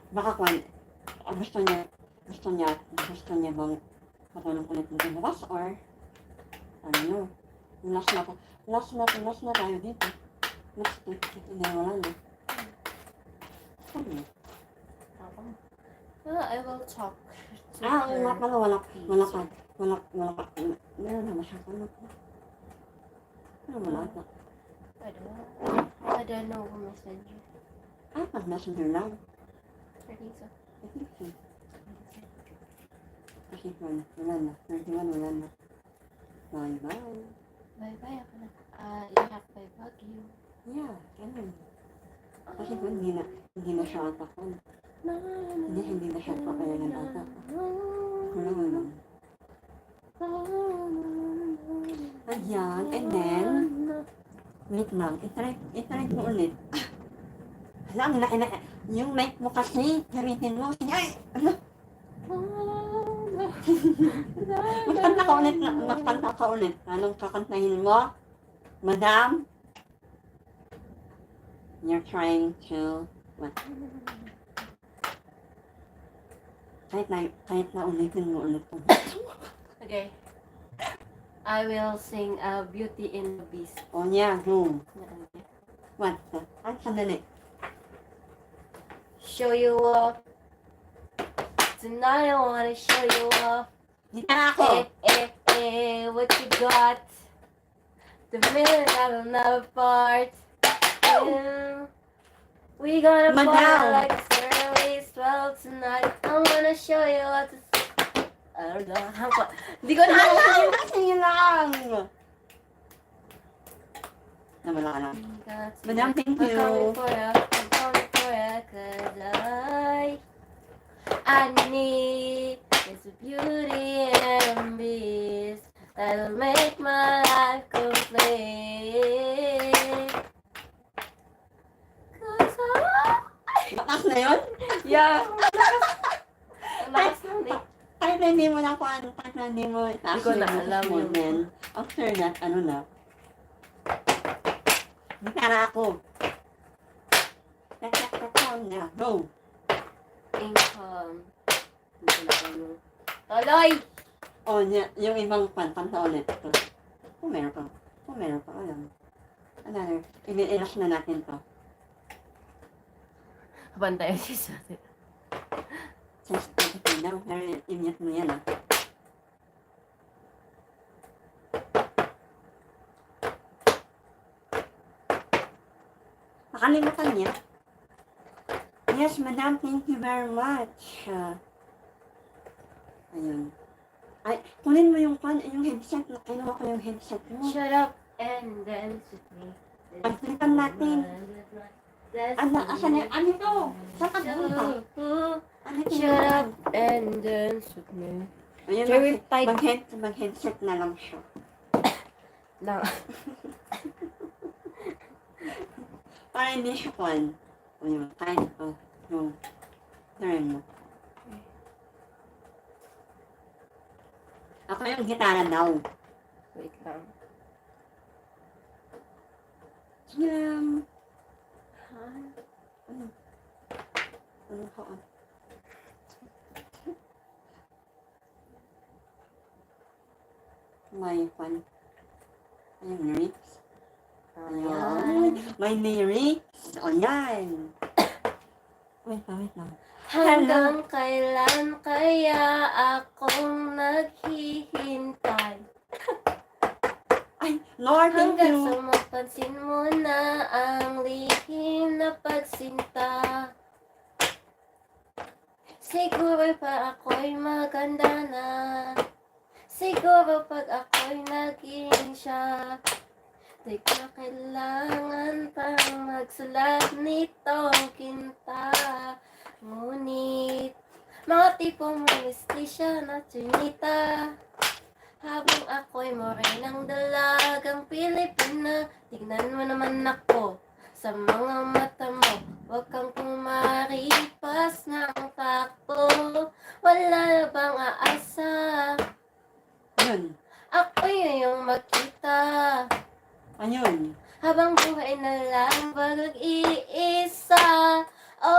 Baka kwan, gusto niya bang patulong ulit ng bukas or ano, last na tayo dito. Last week, hindi wala na. Sabi. I will talk to Wala her. ka. Meron na siya. Wala ka. I don't know who messaged you. Pag messenger lang. I think so. I think so. Kasi wala na. 31, wala na. Bye-bye. Bye-bye ako na. Iyak by Baguio. Yeah, ganun. Kasi hindi na siya ata ko. Hindi na siya pakayanan ata ko. Wala. Ayan, and then, wait lang, itry ko ulit. Alam, yung mic mo kasi, gamitin mo. Ay! Ano? Magkanta ka ulit. Anong kakantahin mo? Madam? You're trying to, what? Kahit na ulitin mo ulit. Okay. I will sing Beauty and the Beast. Oh yeah, go. What? Ay, sandali. Show you off. Tonight I wanna show you off. Dito na ako. What you got? The minute I will never part. We gonna party like it's early 12 tonight. I wanna show you what to Hindi ko na alam. Sige lang. Nawala ka lang. Madam, thank you. I'm coming for ya, cause I need is a beauty and a beast that'll make my life complete. Bakas na yun? Yeah. Lakas na ulit. Kahit na hindi mo na kung kahit na hindi mo Hindi ko na alam yun. then, after that, ano na? Gitara ako. Tatak na. Go! Income. Hindi ko na alam. Tuloy! O, yung ibang kanta ulit. Kung meron pa, alam. Another, i-ilas na natin to. Bantayan siya sa atin. Sensitivity daw, pero i-mute mo yan ah. Nakalimutan niya. Yes, madam, thank you very much. Ayun. Ay, kunin mo yung headset. Kinuha ko yung headset mo. Shut up and dance with me. Pagkalitan natin. Asan na? Ano to? Saan ka pumunta? Shut up and dance with me. Ayun, Very tight. mag-headset na lang siya. Lang. Para hindi siya kwan. Ayun, kahit yung turn mo. Ako yung gitara daw. Wait lang. Sige lang. Ano ka? May kwan. Ayun, lyrics. Ayun. May lyrics. O yan. Wait lang. Hanggang kailan kaya akong naghihintay? Ay, Lord, thank Hanggang you. sa mapansin mo na ang lihim na pagsinta. Siguro pa ako'y maganda na. Siguro pag ako'y naging siya. Di ka kailangan pang magsulat nitong kinta. Ngunit, mga tipong manistisya na trinita. Habang ako'y morenang dalagang Pilipina, tignan mo naman ako sa mga mata mo. Huwag kang kumaripas ng